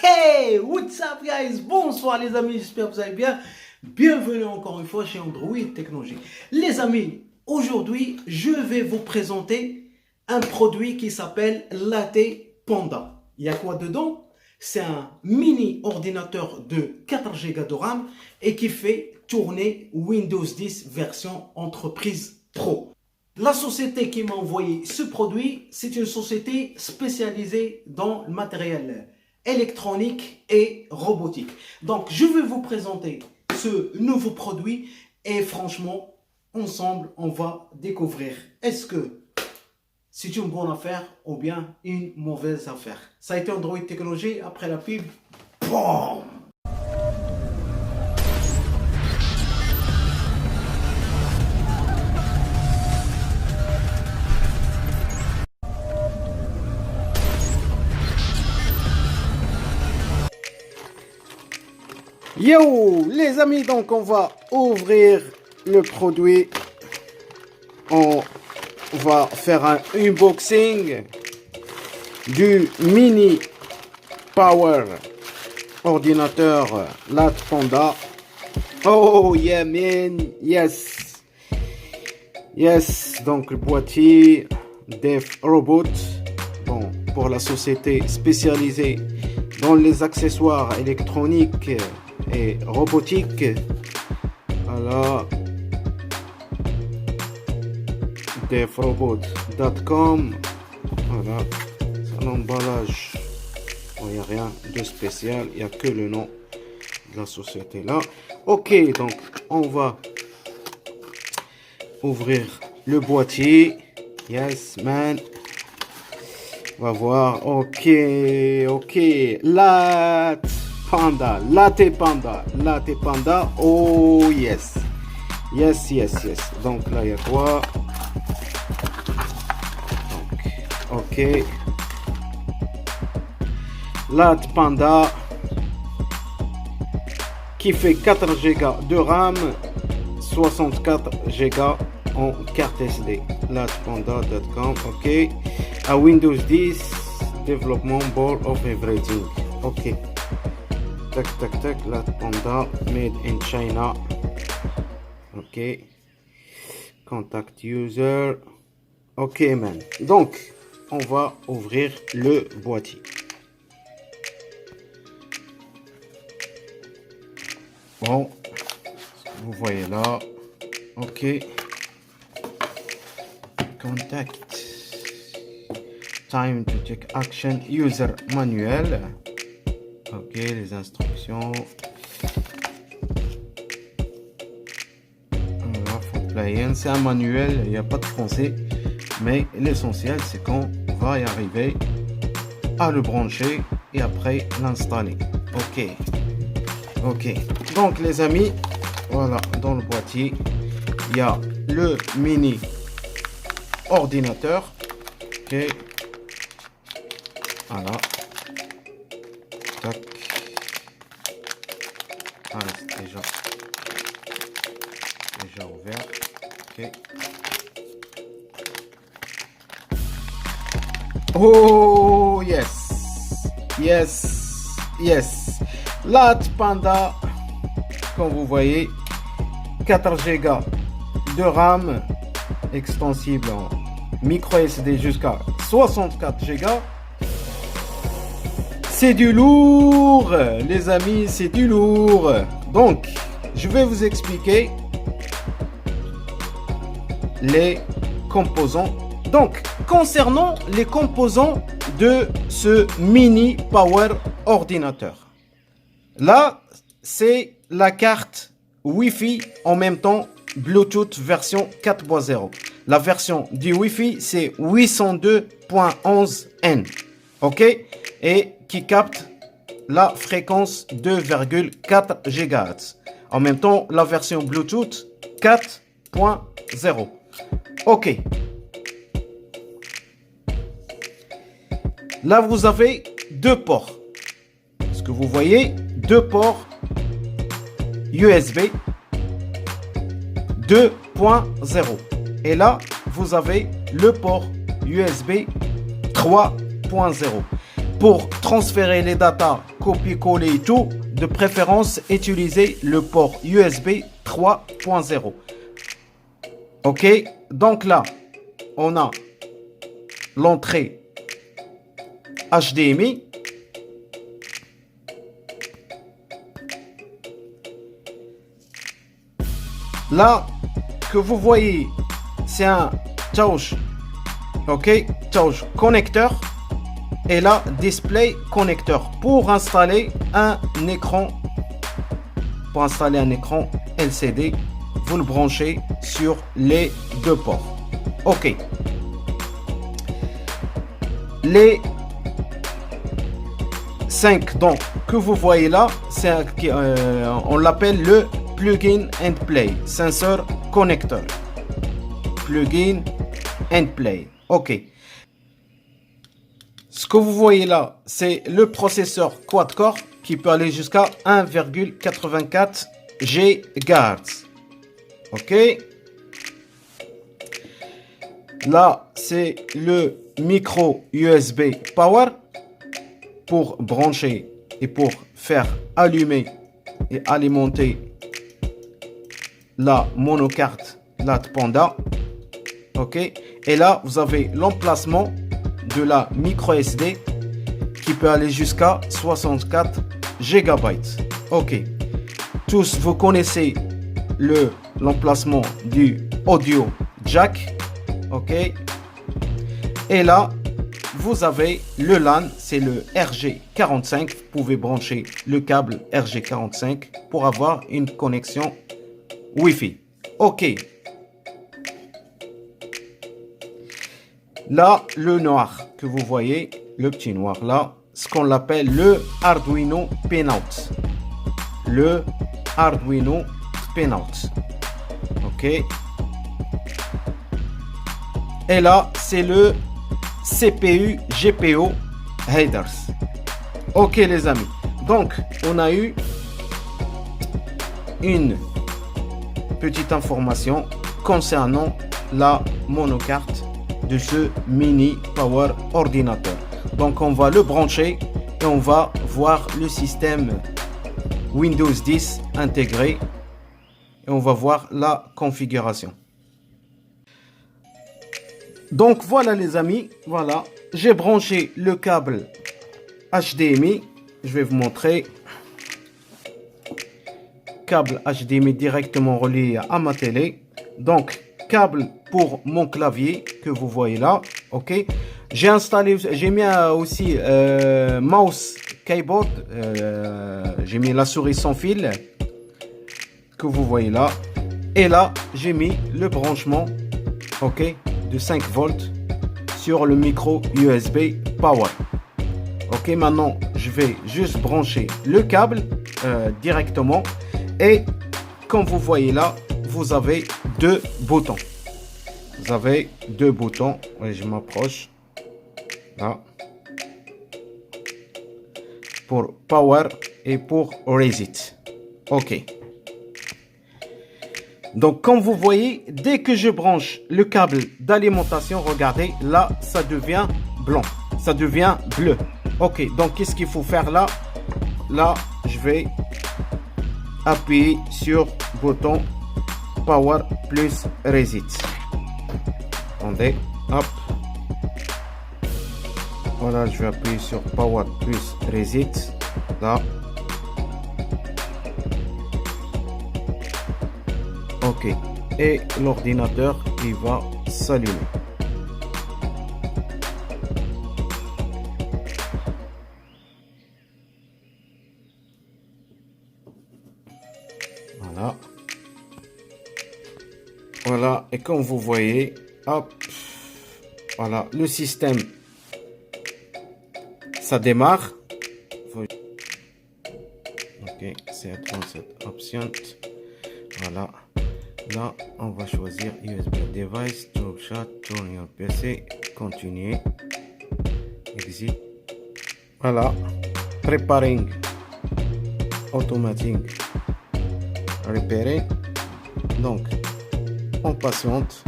Hey, what's up guys? Bonsoir les amis, j'espère que vous allez bien. Bienvenue encore une fois chez Android Technologie. Les amis, aujourd'hui, je vais vous présenter un produit qui s'appelle Latte Panda. Il y a quoi dedans? C'est un mini ordinateur de 4 Go de RAM et qui fait tourner Windows 10 version entreprise pro. La société qui m'a envoyé ce produit, c'est une société spécialisée dans le matériel électronique et robotique. Donc, je vais vous présenter ce nouveau produit et franchement, ensemble, on va découvrir est-ce que c'est une bonne affaire ou bien une mauvaise affaire. Ça a été Android Technologie, après la pub, boum! Yo les amis, donc on va ouvrir le produit, on va faire un unboxing du mini power ordinateur Latte Panda. Oh yeah man, yes, donc le boîtier Def Robot, bon, pour la société spécialisée dans les accessoires électroniques et robotique. Voilà, defrobot.com. Voilà, c'est un emballage. Il n'y a rien de spécial, il n'y a que le nom de la société là. Ok, donc on va ouvrir le boîtier. Yes man, on va voir. Ok, Latte Panda, oh yes. Donc là il y a quoi? Donc, ok, Latte Panda qui fait 4 Go de RAM, 64 Go en carte SD. lattepanda.com. ok, à Windows 10 développement board of everything. Ok, tac, Latte Panda made in China. Ok, contact user. Ok man, donc on va ouvrir le boîtier. Bon, vous voyez là. Ok, contact, time to take action, user manuel. Ok, les instructions. C'est un manuel, il n'y a pas de français, mais l'essentiel c'est qu'on va y arriver à le brancher et après l'installer. Ok, donc les amis, voilà, dans le boîtier il y a le mini ordinateur. Ok, voilà, tac. Ah, c'est déjà ouvert. Ok. Oh yes. Latte Panda, comme vous voyez, 4 Go de RAM, extensible en micro SD jusqu'à 64 Go. C'est du lourd, les amis, c'est du lourd. Donc, je vais vous expliquer les composants. Donc, concernant les composants de ce mini power ordinateur, là, c'est la carte Wi-Fi en même temps Bluetooth version 4.0. La version du Wi-Fi, c'est 802.11n. Ok, et qui capte la fréquence 2,4 GHz. En même temps, la version Bluetooth 4.0. Ok. Là, vous avez deux ports. Ce que vous voyez, deux ports USB 2.0. Et là, vous avez le port USB 3.0. Pour transférer les datas, copier-coller et tout, de préférence, utilisez le port USB 3.0. Ok, donc là, on a l'entrée HDMI. Là, que vous voyez, c'est un touch, ok, touch connecteur. Et là, display connecteur pour installer un écran. Pour installer un écran LCD, vous le branchez sur les deux ports. Ok. Les 5 dents que vous voyez là, c'est on l'appelle le plug-in and play, sensor connecteur. Plug-in and play. Ok. Ce que vous voyez là, c'est le processeur quad-core qui peut aller jusqu'à 1,84 GHz. Ok. Là, c'est le micro USB Power pour brancher et pour faire allumer et alimenter la monocarte LAT Panda. Ok. Et là, vous avez l'emplacement de la micro SD qui peut aller jusqu'à 64 GB. Ok. Tous, vous connaissez l'emplacement du audio jack. Ok. Et là, vous avez le LAN, c'est le RG45. Vous pouvez brancher le câble RG45 pour avoir une connexion Wi-Fi. Ok. Là, le noir que vous voyez, le petit noir là, ce qu'on appelle le Arduino Pinout. Le Arduino Pinout. Ok. Et là, c'est le CPU GPU headers. Ok les amis. Donc, on a eu une petite information concernant la monocarte de ce mini power ordinateur. Donc on va le brancher et on va voir le système Windows 10 intégré et on va voir la configuration. Donc voilà les amis, voilà, j'ai branché le câble HDMI, je vais vous montrer. Câble HDMI directement relié à ma télé. Donc câble pour mon clavier que vous voyez là. Ok, j'ai installé, j'ai mis aussi mouse keyboard, j'ai mis la souris sans fil que vous voyez là. Et là j'ai mis le branchement, ok, de 5 volts sur le micro USB Power. Ok, maintenant je vais juste brancher le câble directement et comme vous voyez là, vous avez deux boutons. Vous avez deux boutons. Oui, je m'approche. Là. Pour Power et pour Reset. Ok. Donc, comme vous voyez, dès que je branche le câble d'alimentation, regardez, là, ça devient blanc. Ça devient bleu. Ok. Donc, qu'est-ce qu'il faut faire là? Là, je vais appuyer sur le bouton Power plus Reset. Attendez, hop. Voilà, je vais appuyer sur Power plus Reset. Là. Ok. Et l'ordinateur, il va s'allumer. Voilà. Voilà, et comme vous voyez, hop, voilà, le système, ça démarre. Ok, c'est 37 options. Voilà, là, on va choisir USB device, to chat, turn your PC, continuer, exit. Voilà, preparing, automatic, repairer. Donc, on patiente.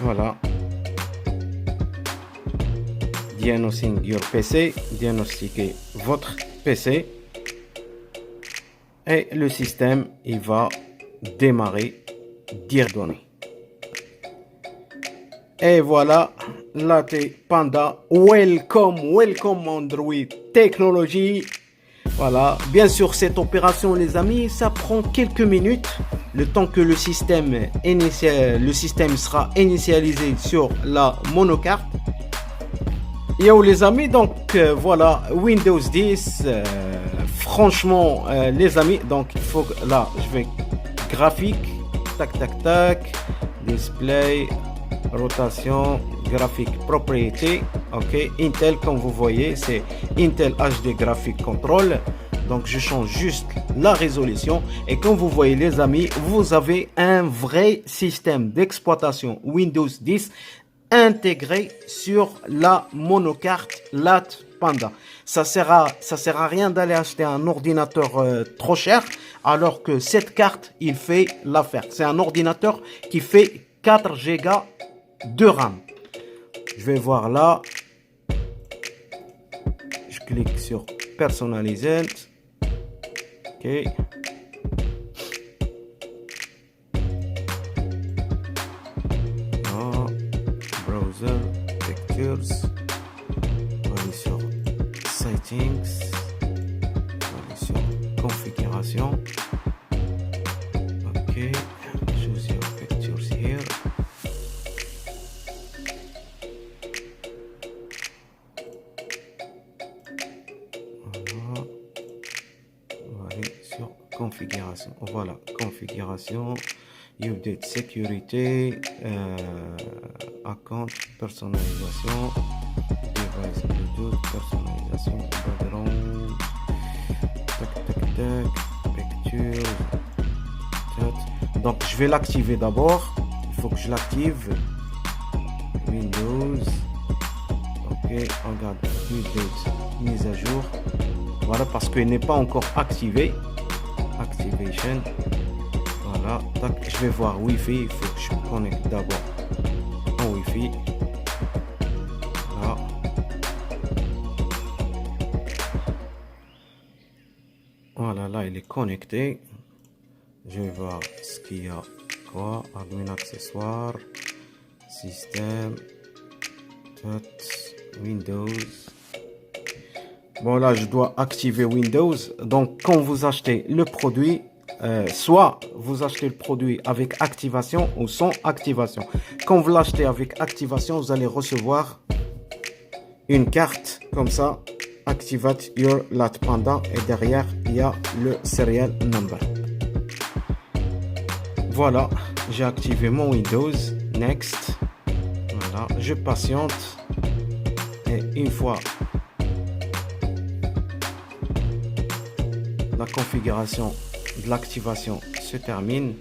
Voilà. diagnosing your PC, diagnostiquer votre PC et le système il va démarrer directement. Et voilà, Latte Panda, welcome Android Technology. Voilà, bien sûr cette opération les amis, ça prend quelques minutes, le temps que le système sera initialisé sur la monocarte. Yo les amis, donc voilà, Windows 10, franchement les amis, donc il faut, là je vais graphique, tac, display, rotation, graphique, propriété, ok, Intel comme vous voyez, c'est Intel HD Graphic Control, donc je change juste la résolution et comme vous voyez les amis, vous avez un vrai système d'exploitation Windows 10 intégré sur la monocarte Latte Panda. Ça sert à rien d'aller acheter un ordinateur trop cher alors que cette carte il fait l'affaire. C'est un ordinateur qui fait 4 Go de RAM. Je vais voir là. Je clique sur personnaliser. Ok. Browser, pictures. On va aller sur settings. On va aller sur configuration. Ok. Choose your pictures here. Configuration, voilà, configuration, update sécurité, account, personnalisation, device Bluetooth, personnalisation, background, picture, chat. Donc je vais l'activer d'abord, il faut que je l'active, Windows, ok, regarde, update, mise à jour, voilà, parce qu'il n'est pas encore activé. Activation, voilà, tac, je vais voir Wi-Fi, il faut que je me connecte d'abord en Wi-Fi, là. Voilà, là il est connecté, je vais voir ce qu'il y a, quoi, admin accessoires, système, Windows. Bon là je dois activer Windows. Donc quand vous achetez le produit, soit vous achetez le produit avec activation ou sans activation. Quand vous l'achetez avec activation, vous allez recevoir une carte comme ça, Activate your Latte Panda, et derrière il y a le serial number. Voilà, j'ai activé mon Windows. Next. Voilà, je patiente et une fois la configuration de l'activation se termine,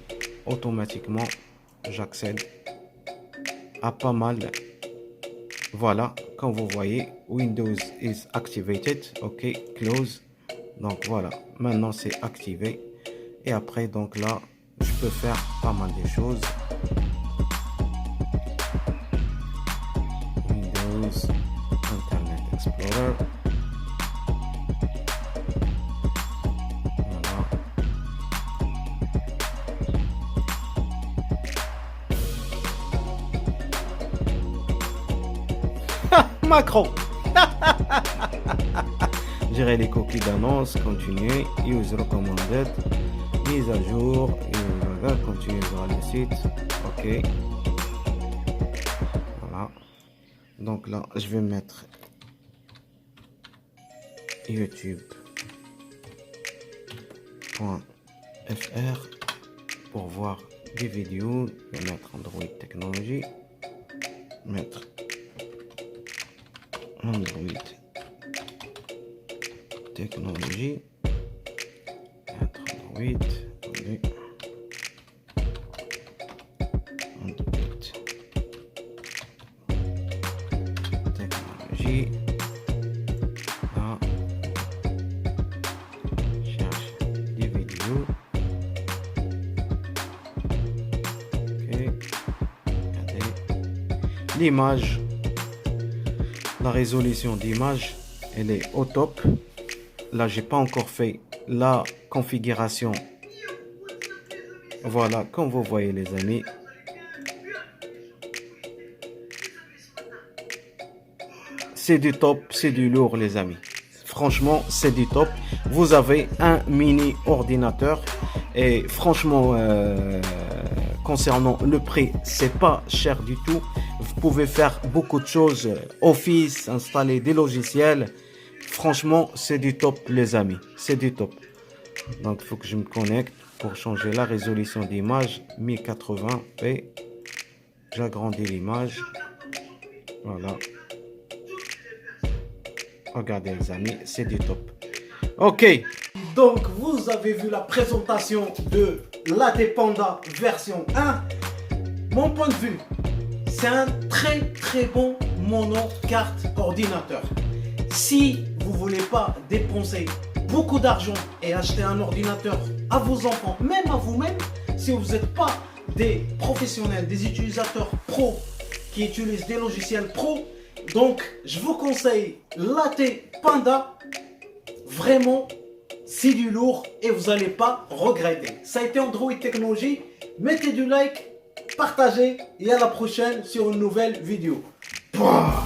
automatiquement j'accède à pas mal. Voilà, comme vous voyez, Windows is activated, ok, close. Donc voilà, maintenant c'est activé et après donc là je peux faire pas mal de choses. Windows Internet Explorer. Macron. Gérer les coquilles d'annonce, continuer, use recommended, mise à jour, continuer vers le site, ok. Voilà. Donc là, je vais mettre youtube.fr pour voir des vidéos. Je vais mettre Android Technology, mettre Android Technology, Android Technology. Là, cherche des vidéos. Ok, regardez l'image. La résolution d'image, elle est au top. Là, j'ai pas encore fait la configuration. Voilà, comme vous voyez les amis. C'est du top, c'est du lourd les amis. Franchement, c'est du top. Vous avez un mini ordinateur et franchement, concernant le prix, c'est pas cher du tout. Vous pouvez faire beaucoup de choses, Office, installer des logiciels. Franchement, c'est du top les amis, c'est du top. Donc, il faut que je me connecte pour changer la résolution d'image 1080p. J'agrandis l'image. Voilà. Regardez les amis, c'est du top. Ok, donc vous avez vu la présentation de l'AT Panda version 1. Mon point de vue, c'est un très bon mono-carte ordinateur. Si vous ne voulez pas dépenser beaucoup d'argent et acheter un ordinateur à vos enfants, même à vous-même, si vous n'êtes pas des professionnels, des utilisateurs pro qui utilisent des logiciels pro, donc je vous conseille l'AT Panda. Vraiment, c'est du lourd et vous n'allez pas regretter. Ça a été Android Technologie. Mettez du like, partagez et à la prochaine sur une nouvelle vidéo. Pouah.